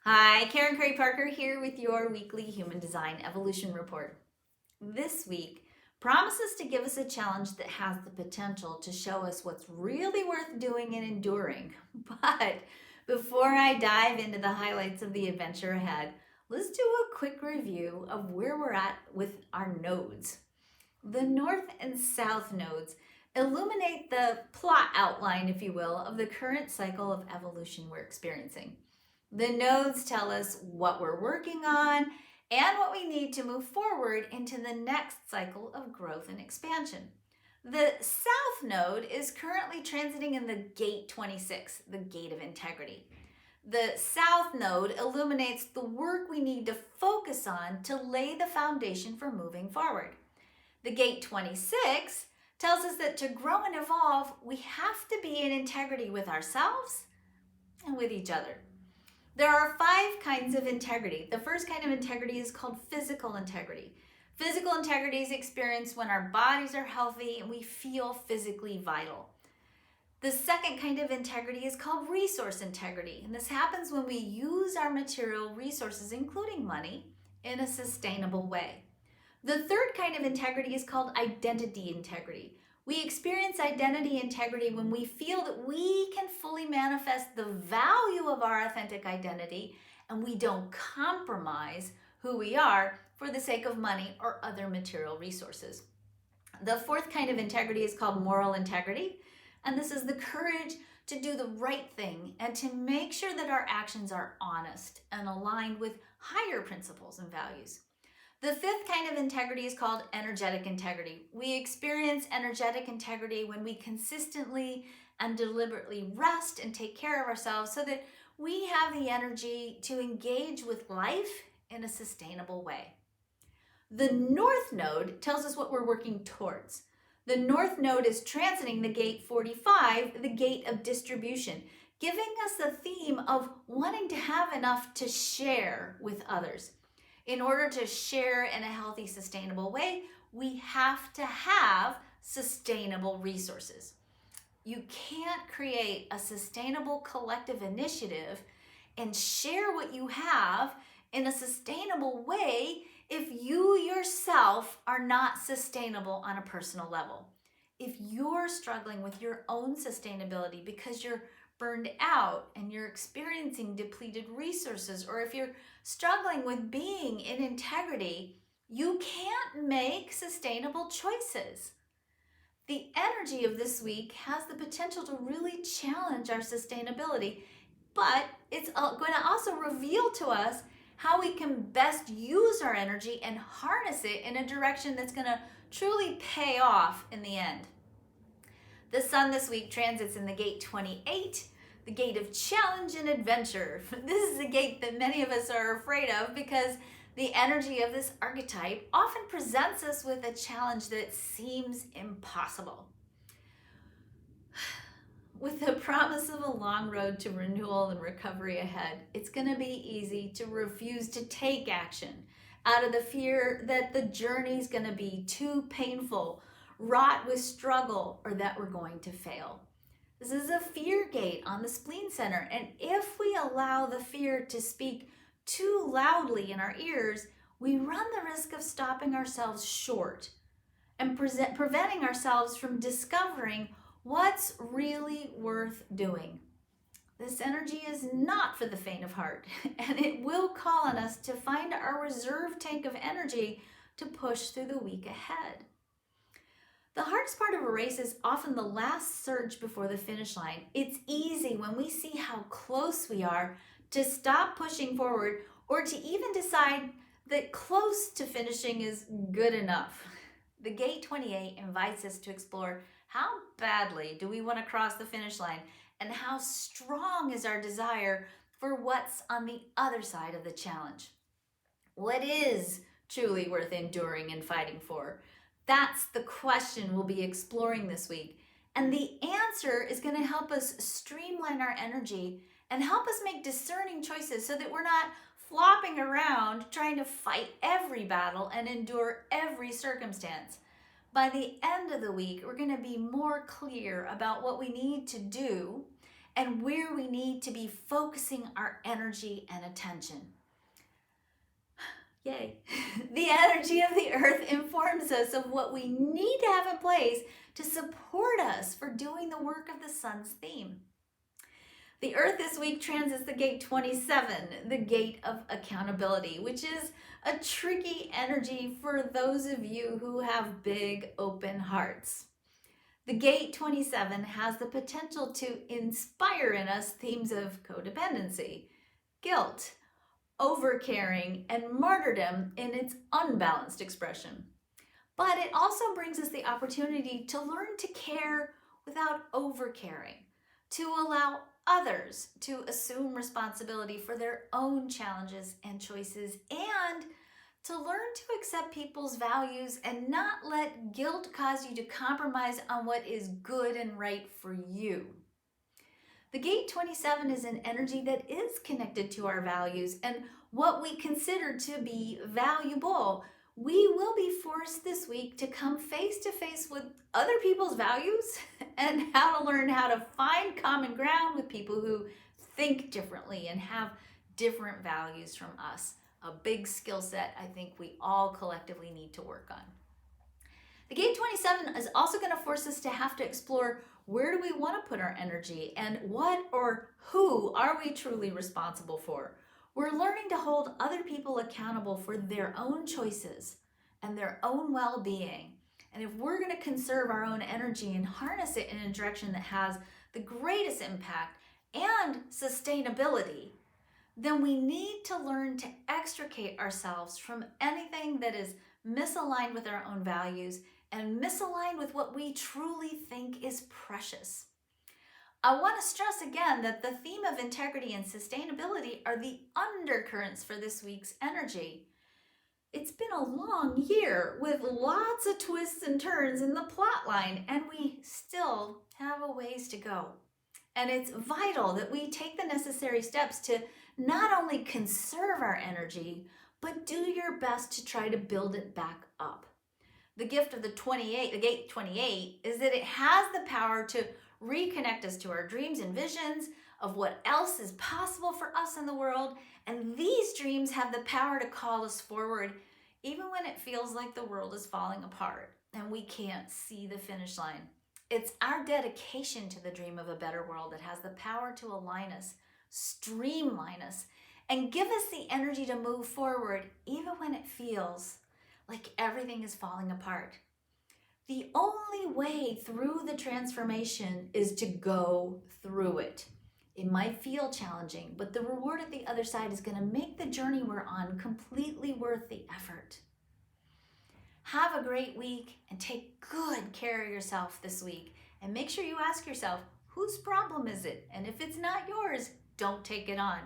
Hi, Karen Curry Parker here with your weekly Human Design Evolution Report. This week promises to give us a challenge that has the potential to show us what's really worth doing and enduring. But before I dive into the highlights of the adventure ahead, let's do a quick review of where we're at with our nodes. The North and South nodes illuminate the plot outline, if you will, of the current cycle of evolution we're experiencing. The nodes tell us what we're working on and what we need to move forward into the next cycle of growth and expansion. The South node is currently transiting in the gate 26, the gate of integrity. The South node illuminates the work we need to focus on to lay the foundation for moving forward. The gate 26 tells us that to grow and evolve, we have to be in integrity with ourselves and with each other. There are 5 kinds of integrity. The first kind of integrity is called physical integrity. Physical integrity is experienced when our bodies are healthy and we feel physically vital. The second kind of integrity is called resource integrity, and this happens when we use our material resources, including money, in a sustainable way. The third kind of integrity is called identity integrity. We experience identity integrity when we feel that we can fully manifest the value of our authentic identity and we don't compromise who we are for the sake of money or other material resources. The fourth kind of integrity is called moral integrity, and this is the courage to do the right thing and to make sure that our actions are honest and aligned with higher principles and values. The fifth kind of integrity is called energetic integrity. We experience energetic integrity when we consistently and deliberately rest and take care of ourselves so that we have the energy to engage with life in a sustainable way. The North Node tells us what we're working towards. The North Node is transiting the gate 45, the gate of distribution, giving us the theme of wanting to have enough to share with others. In order to share in a healthy, sustainable way, we have to have sustainable resources. You can't create a sustainable collective initiative and share what you have in a sustainable way if you yourself are not sustainable on a personal level. If you're struggling with your own sustainability because you're burned out and you're experiencing depleted resources, or if you're struggling with being in integrity, you can't make sustainable choices. The energy of this week has the potential to really challenge our sustainability, but it's going to also reveal to us how we can best use our energy and harness it in a direction that's going to truly pay off in the end. The sun this week transits in the gate 28, the gate of challenge and adventure. This is a gate that many of us are afraid of because the energy of this archetype often presents us with a challenge that seems impossible. With the promise of a long road to renewal and recovery ahead, it's going to be easy to refuse to take action out of the fear that the journey is going to be too painful, wrought with struggle, or that we're going to fail. This is a fear gate on the spleen center, and if we allow the fear to speak too loudly in our ears, we run the risk of stopping ourselves short and preventing ourselves from discovering what's really worth doing. This energy is not for the faint of heart, and it will call on us to find our reserve tank of energy to push through the week ahead. The hardest part of a race is often the last surge before the finish line. It's easy when we see how close we are to stop pushing forward or to even decide that close to finishing is good enough. The gate 28 invites us to explore how badly do we want to cross the finish line and how strong is our desire for what's on the other side of the challenge. What is truly worth enduring and fighting for? That's the question we'll be exploring this week. And the answer is going to help us streamline our energy and help us make discerning choices so that we're not flopping around trying to fight every battle and endure every circumstance. By the end of the week, we're going to be more clear about what we need to do and where we need to be focusing our energy and attention. Yay. The energy of the earth informs us of what we need to have in place to support us for doing the work of the sun's theme. The earth this week transits the gate 27, the gate of accountability, which is a tricky energy for those of you who have big open hearts. The gate 27 has the potential to inspire in us themes of codependency, guilt, overcaring, and martyrdom in its unbalanced expression. But it also brings us the opportunity to learn to care without overcaring, to allow others to assume responsibility for their own challenges and choices, and to learn to accept people's values and not let guilt cause you to compromise on what is good and right for you. The gate 27 is an energy that is connected to our values and what we consider to be valuable. We will be forced this week to come face to face with other people's values and how to learn how to find common ground with people who think differently and have different values from us. A big skill set I think we all collectively need to work on. The gate 27 is also going to force us to have to explore, where do we want to put our energy and what or who are we truly responsible for? We're learning to hold other people accountable for their own choices and their own well-being. And if we're going to conserve our own energy and harness it in a direction that has the greatest impact and sustainability, then we need to learn to extricate ourselves from anything that is misaligned with our own values and misaligned with what we truly think is precious. I want to stress again that the theme of integrity and sustainability are the undercurrents for this week's energy. It's been a long year with lots of twists and turns in the plot line, and we still have a ways to go. And it's vital that we take the necessary steps to not only conserve our energy, but do your best to try to build it back up. The gift of the gate 28, is that it has the power to reconnect us to our dreams and visions of what else is possible for us in the world. And these dreams have the power to call us forward, even when it feels like the world is falling apart and we can't see the finish line. It's our dedication to the dream of a better world that has the power to align us, streamline us, and give us the energy to move forward, even when it feels like everything is falling apart. The only way through the transformation is to go through it. It might feel challenging, but the reward at the other side is going to make the journey we're on completely worth the effort. Have a great week and take good care of yourself this week. And make sure you ask yourself, whose problem is it? And if it's not yours, don't take it on.